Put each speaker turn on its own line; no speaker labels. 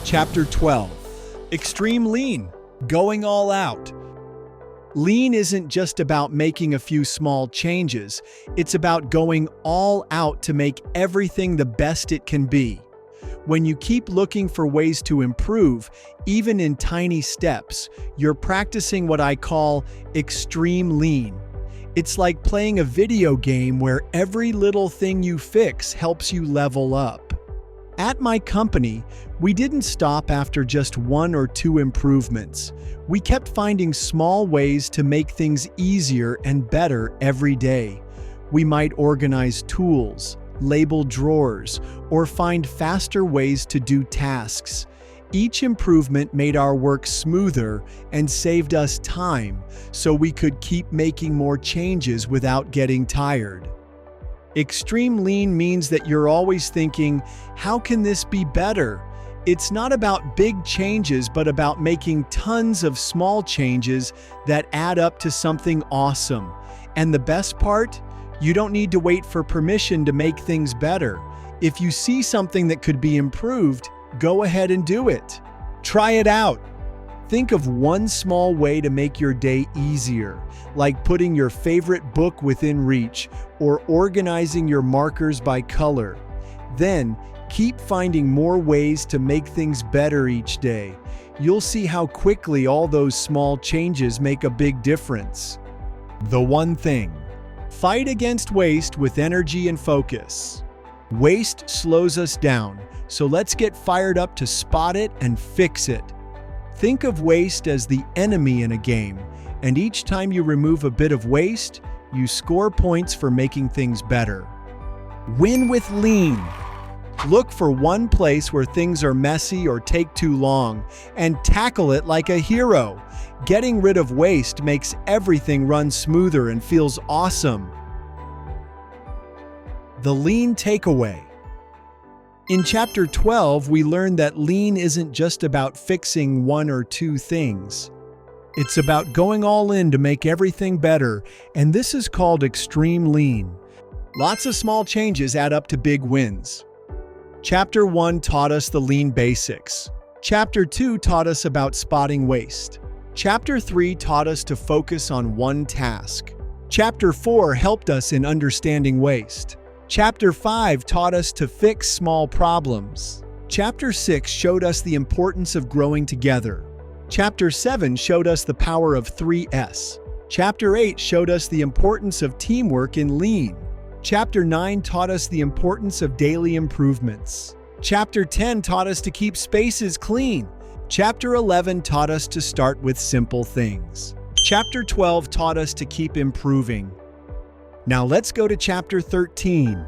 Chapter 12, Extreme Lean, Going All Out. Lean isn't just about making a few small changes, it's about going all out to make everything the best it can be. When you keep looking for ways to improve, even in tiny steps, you're practicing what I call extreme lean. It's like playing a video game where every little thing you fix helps you level up. At my company, we didn't stop after just one or two improvements. We kept finding small ways to make things easier and better every day. We might organize tools, label drawers, or find faster ways to do tasks. Each improvement made our work smoother and saved us time, so we could keep making more changes without getting tired. Extreme lean means that you're always thinking, how can this be better? It's not about big changes, but about making tons of small changes that add up to something awesome. And the best part? You don't need to wait for permission to make things better. If you see something that could be improved, go ahead and do it. Try it out. Think of one small way to make your day easier, like putting your favorite book within reach or organizing your markers by color. Then, keep finding more ways to make things better each day. You'll see how quickly all those small changes make a big difference. The one thing. Fight against waste with energy and focus. Waste slows us down, so let's get fired up to spot it and fix it. Think of waste as the enemy in a game, and each time you remove a bit of waste, you score points for making things better. Win with lean. Look for one place where things are messy or take too long, and tackle it like a hero. Getting rid of waste makes everything run smoother and feels awesome. The lean takeaway. In Chapter 12, we learned that lean isn't just about fixing one or two things. It's about going all in to make everything better, and this is called extreme lean. Lots of small changes add up to big wins. Chapter 1 taught us the lean basics. Chapter 2 taught us about spotting waste. Chapter 3 taught us to focus on one task. Chapter 4 helped us in understanding waste. Chapter 5 taught us to fix small problems. Chapter 6 showed us the importance of growing together. Chapter 7 showed us the power of 3S. Chapter 8 showed us the importance of teamwork in lean. Chapter 9 taught us the importance of daily improvements. Chapter 10 taught us to keep spaces clean. Chapter 11 taught us to start with simple things. Chapter 12 taught us to keep improving. Now let's go to Chapter 13.